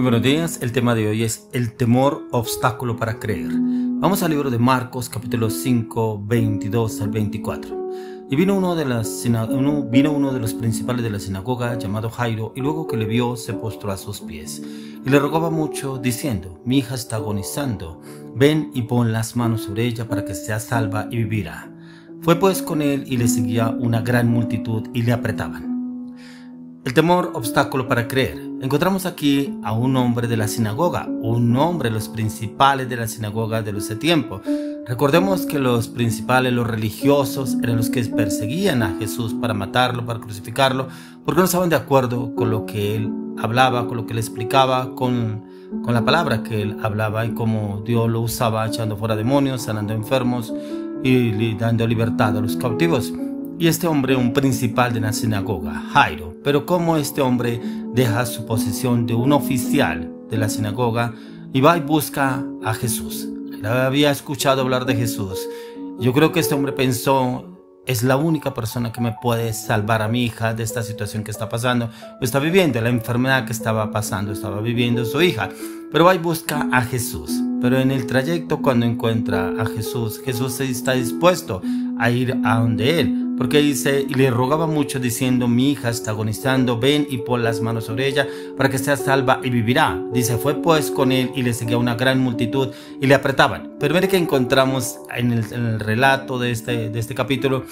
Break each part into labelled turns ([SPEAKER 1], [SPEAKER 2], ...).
[SPEAKER 1] Muy buenos días, el tema de hoy es el temor, obstáculo para creer. Vamos al libro de Marcos, capítulo 5, 22 al 24. Y vino uno de los principales de la sinagoga, llamado Jairo, y luego que le vio, se postró a sus pies. Y le rogaba mucho, diciendo: mi hija está agonizando, ven y pon las manos sobre ella para que sea salva y vivirá. Fue pues con él y le seguía una gran multitud y le apretaban. El temor, obstáculo para creer. Encontramos aquí a un hombre de la sinagoga, un hombre de los principales de la sinagoga de ese tiempo. Recordemos que los principales, los religiosos, eran los que perseguían a Jesús para matarlo, para crucificarlo, porque no estaban de acuerdo con lo que él hablaba, con lo que él explicaba, con la palabra que él hablaba y cómo Dios lo usaba echando fuera demonios, sanando enfermos y dando libertad a los cautivos. Y este hombre, un principal de la sinagoga, Jairo. Pero cómo este hombre deja su posición de un oficial de la sinagoga y va y busca a Jesús. Él había escuchado hablar de Jesús. Yo creo que este hombre pensó: es la única persona que me puede salvar a mi hija de esta situación que está pasando. Está viviendo la enfermedad que estaba pasando, estaba viviendo su hija. Pero va y busca a Jesús. Pero en el trayecto, cuando encuentra a Jesús, Jesús está dispuesto a ir a donde él. Porque dice, y le rogaba mucho diciendo: mi hija está agonizando, ven y pon las manos sobre ella para que sea salva y vivirá. Dice, fue pues con él y le seguía una gran multitud y le apretaban. Pero mire que encontramos en el relato de este capítulo,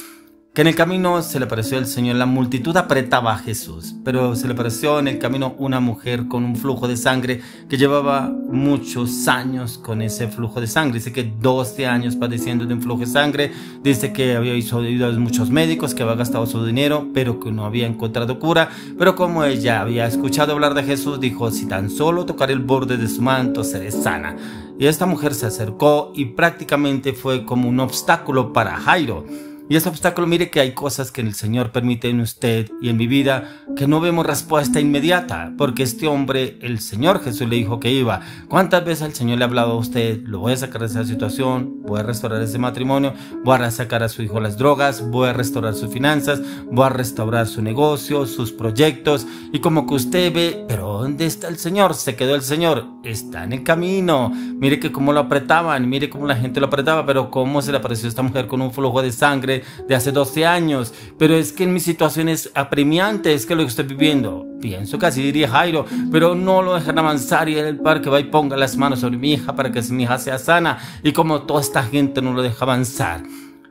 [SPEAKER 1] que en el camino se le apareció el Señor. La multitud apretaba a Jesús, pero se le apareció en el camino una mujer con un flujo de sangre que llevaba muchos años con ese flujo de sangre. Dice que 12 años padeciendo de un flujo de sangre. Dice que había ido a muchos médicos, que había gastado su dinero, pero que no había encontrado cura. Pero como ella había escuchado hablar de Jesús, dijo: si tan solo tocaré el borde de su manto, seré sana. Y esta mujer se acercó y prácticamente fue como un obstáculo para Jairo. Y ese obstáculo, mire que hay cosas que el Señor permite en usted y en mi vida que no vemos respuesta inmediata, porque este hombre, el Señor Jesús le dijo que iba. ¿Cuántas veces el Señor le ha hablado a usted? Lo voy a sacar de esa situación, voy a restaurar ese matrimonio, voy a sacar a su hijo las drogas, voy a restaurar sus finanzas, voy a restaurar su negocio, sus proyectos, y como que usted ve, pero ¿dónde está el Señor? Se quedó el Señor, está en el camino. Mire que cómo lo apretaban, mire cómo la gente lo apretaba, pero cómo se le apareció esta mujer con un flujo de sangre de hace 12 años, pero es que en mi situación es apremiante, es que lo que estoy viviendo. Pienso que así diría Jairo, pero no lo dejan avanzar, y el padre va y ponga las manos sobre mi hija para que mi hija sea sana, y como toda esta gente no lo deja avanzar.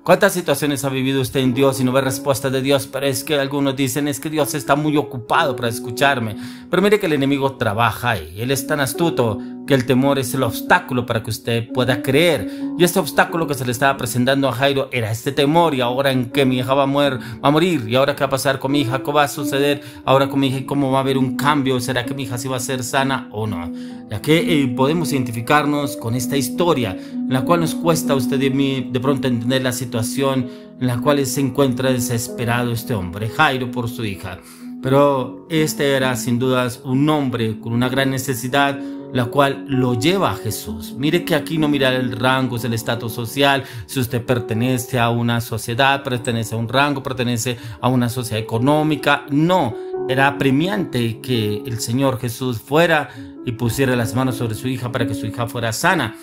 [SPEAKER 1] ¿Cuántas situaciones ha vivido usted en Dios y no ve respuesta de Dios? Pero es que algunos dicen: es que Dios está muy ocupado para escucharme. Pero mire que el enemigo trabaja ahí. Él es tan astuto que el temor es el obstáculo para que usted pueda creer. Y este obstáculo que se le estaba presentando a Jairo era este temor. Y ahora, en que mi hija va a morir. Y ahora, ¿qué va a pasar con mi hija? ¿Qué va a suceder ahora con mi hija? ¿Cómo va a haber un cambio? ¿Será que mi hija sí va a ser sana o no? Ya que podemos identificarnos con esta historia, en la cual nos cuesta a usted y a mí de pronto entender la situación en la cual se encuentra desesperado este hombre, Jairo, por su hija. Pero este era sin dudas un hombre con una gran necesidad, la cual lo lleva a Jesús. Mire que aquí no mira el rango, el estatus social, si usted pertenece a una sociedad, pertenece a un rango, pertenece a una sociedad económica. No, era apremiante que el Señor Jesús fuera y pusiera las manos sobre su hija para que su hija fuera sana.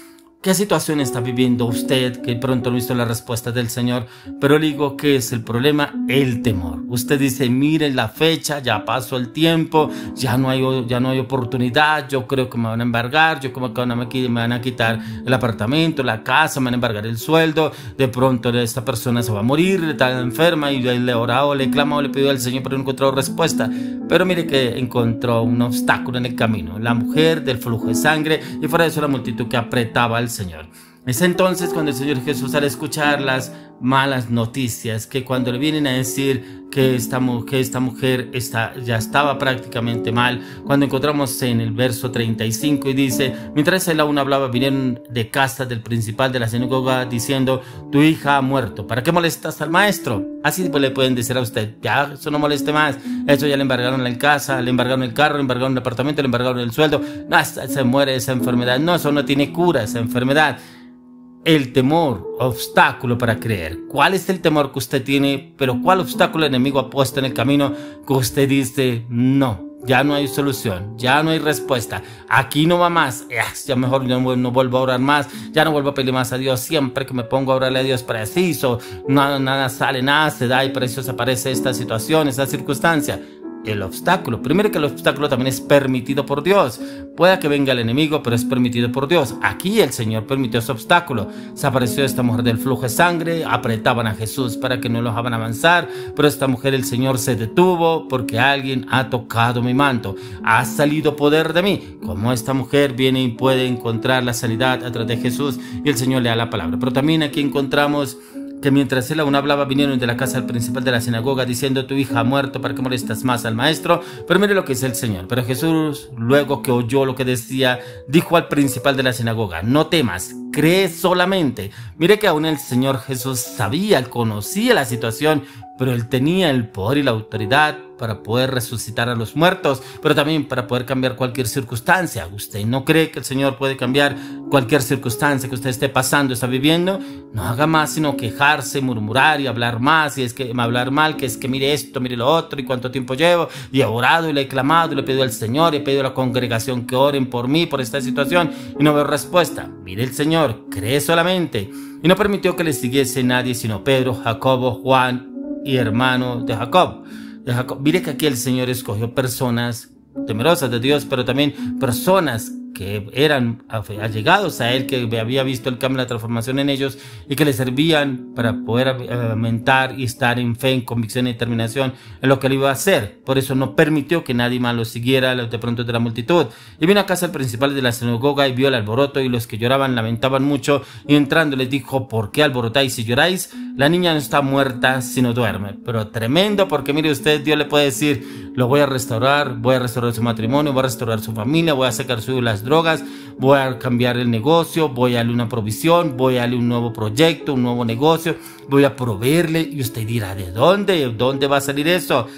[SPEAKER 1] ¿Qué situación está viviendo usted que pronto no ha visto la respuesta del Señor? Pero le digo, ¿qué es el problema? El temor. Usted dice: miren la fecha, ya pasó el tiempo, ya no hay oportunidad, yo creo que me van a embargar, yo creo que me van a quitar el apartamento, la casa, me van a embargar el sueldo, de pronto esta persona se va a morir, está enferma, y le he orado, le he clamado, le he pedido al Señor, pero no he encontrado respuesta. Pero mire que encontró un obstáculo en el camino, la mujer del flujo de sangre, y fuera de eso la multitud que apretaba al Señor. Es entonces cuando el Señor Jesús, al escuchar las malas noticias, que cuando le vienen a decir que esta mujer ya estaba prácticamente mal, cuando encontramos en el verso 35 y dice: mientras él aún hablaba, vinieron de casa del principal de la sinagoga diciendo: tu hija ha muerto, ¿para qué molestas al maestro? Así pues le pueden decir a usted: ya, eso no moleste más, eso ya le embargaron la casa, le embargaron el carro, le embargaron el apartamento, le embargaron el sueldo, no, se muere esa enfermedad, no, eso no tiene cura, esa enfermedad. El temor, obstáculo para creer. ¿Cuál es el temor que usted tiene? Pero ¿cuál obstáculo el enemigo ha puesto en el camino que usted dice: no, ya no hay solución, ya no hay respuesta, aquí no va más, ya mejor no vuelvo a orar más, ya no vuelvo a pedir más a Dios. Siempre que me pongo a orarle a Dios preciso, nada sale, nada se da y preciso aparece esta situación, esta circunstancia. El obstáculo, primero que el obstáculo también es permitido por Dios. Pueda que venga el enemigo, pero es permitido por Dios. Aquí el Señor permitió ese obstáculo. Se apareció esta mujer del flujo de sangre, apretaban a Jesús para que no lo dejaban avanzar, pero esta mujer, el Señor se detuvo porque alguien ha tocado mi manto. Ha salido poder de mí. Como esta mujer viene y puede encontrar la sanidad a través de Jesús y el Señor le da la palabra. Pero también aquí encontramos que mientras él aún hablaba, vinieron de la casa del principal de la sinagoga diciendo: tu hija ha muerto, ¿para qué molestas más al maestro? Pero mire lo que dice el Señor. Pero Jesús, luego que oyó lo que decía, dijo al principal de la sinagoga: no temas, cree solamente. Mire que aún el Señor Jesús sabía, él conocía la situación, pero él tenía el poder y la autoridad para poder resucitar a los muertos, pero también para poder cambiar cualquier circunstancia. ¿Usted no cree que el Señor puede cambiar cualquier circunstancia que usted esté pasando, está viviendo? No haga más sino quejarse, murmurar y hablar más, y es que hablar mal, que es que mire esto, mire lo otro, y cuánto tiempo llevo, y he orado y le he clamado y le he pedido al Señor, y he pedido a la congregación que oren por mí, por esta situación, y no veo respuesta. Mire, el Señor cree solamente, y no permitió que le siguiese nadie sino Pedro, Jacobo, Juan y hermano de Jacob. Mire que aquí el Señor escogió personas temerosas de Dios, pero también personas que eran allegados a él, que había visto el cambio, la transformación en ellos y que le servían para poder aumentar y estar en fe, en convicción y determinación en lo que él iba a hacer. Por eso no permitió que nadie más lo siguiera de pronto de la multitud. Y vino a casa el principal de la sinagoga y vio el alboroto, y los que lloraban lamentaban mucho, y entrando les dijo: ¿por qué alborotáis y lloráis? La niña no está muerta sino duerme. Pero tremendo, porque mire usted, Dios le puede decir: lo voy a restaurar su matrimonio, voy a restaurar su familia, voy a sacar las drogas, voy a cambiar el negocio, voy a darle una provisión, voy a darle un nuevo proyecto, un nuevo negocio, voy a proveerle. Y usted dirá: ¿de dónde? ¿De dónde va a salir eso?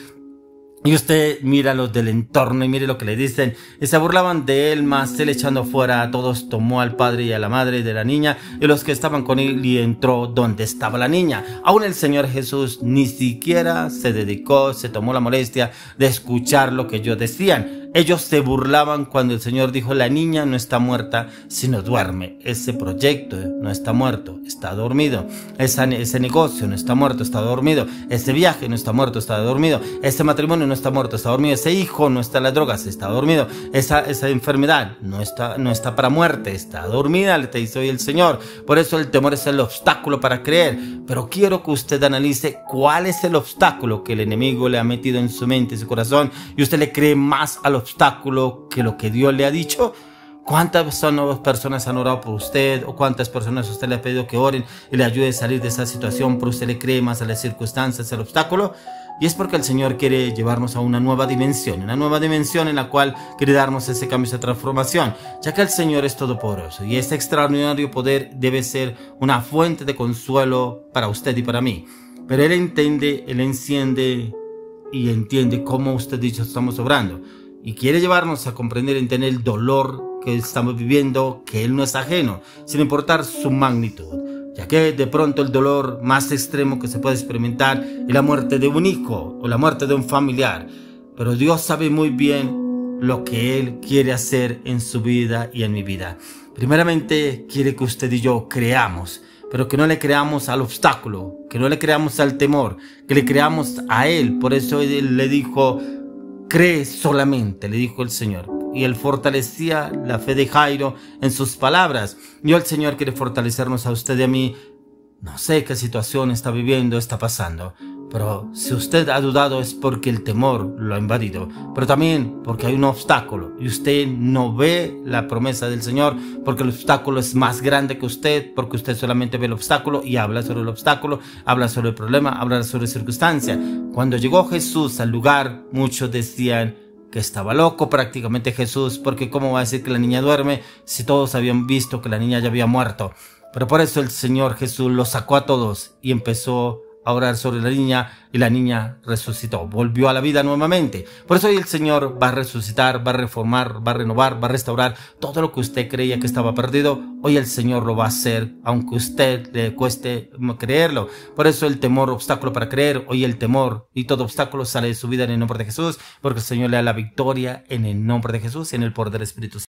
[SPEAKER 1] Y usted mira los del entorno y mire lo que le dicen. Y se burlaban de él, mas él, echando fuera a todos, tomó al padre y a la madre de la niña y los que estaban con él, y entró donde estaba la niña. Aún el Señor Jesús ni siquiera se tomó la molestia de escuchar lo que ellos decían. Ellos se burlaban cuando el Señor dijo: la niña no está muerta sino duerme. Ese proyecto no está muerto, está dormido. Ese negocio no está muerto, está dormido. Ese viaje no está muerto, está dormido. Ese matrimonio no está muerto, está dormido. Ese hijo no está en las drogas, está dormido. Esa enfermedad no está para muerte, está dormida, le te dice hoy el Señor. Por eso el temor es el obstáculo para creer. Pero quiero que usted analice cuál es el obstáculo que el enemigo le ha metido en su mente y su corazón, y usted le cree más al obstáculo que lo que Dios le ha dicho. ¿Cuántas personas han orado por usted? ¿O cuántas personas usted le ha pedido que oren y le ayude a salir de esa situación? Pero usted le cree más a las circunstancias, al obstáculo. Y es porque el Señor quiere llevarnos a una nueva dimensión en la cual quiere darnos ese cambio, esa transformación, ya que el Señor es todopoderoso y ese extraordinario poder debe ser una fuente de consuelo para usted y para mí. Pero Él entiende, Él enciende y entiende cómo usted y yo estamos obrando, y quiere llevarnos a comprender, entender el dolor que estamos viviendo, que Él no es ajeno, sin importar su magnitud, ya que de pronto el dolor más extremo que se puede experimentar es la muerte de un hijo o la muerte de un familiar. Pero Dios sabe muy bien lo que Él quiere hacer en su vida y en mi vida. Primeramente quiere que usted y yo creamos, pero que no le creamos al obstáculo, que no le creamos al temor, que le creamos a Él. Por eso Él le dijo: cree solamente, le dijo el Señor. Y Él fortalecía la fe de Jairo en sus palabras. Y hoy el Señor quiere fortalecernos a usted y a mí. No sé qué situación está viviendo, está pasando, pero si usted ha dudado es porque el temor lo ha invadido, pero también porque hay un obstáculo y usted no ve la promesa del Señor, porque el obstáculo es más grande que usted, porque usted solamente ve el obstáculo y habla sobre el obstáculo, habla sobre el problema, habla sobre la circunstancia. Cuando llegó Jesús al lugar, muchos decían que estaba loco prácticamente Jesús, porque cómo va a decir que la niña duerme si todos habían visto que la niña ya había muerto. Pero por eso el Señor Jesús los sacó a todos y empezó a orar sobre la niña y la niña resucitó, volvió a la vida nuevamente. Por eso hoy el Señor va a resucitar, va a reformar, va a renovar, va a restaurar todo lo que usted creía que estaba perdido. Hoy el Señor lo va a hacer, aunque a usted le cueste creerlo. Por eso el temor, obstáculo para creer. Hoy el temor y todo obstáculo sale de su vida en el nombre de Jesús, porque el Señor le da la victoria en el nombre de Jesús y en el poder del Espíritu Santo.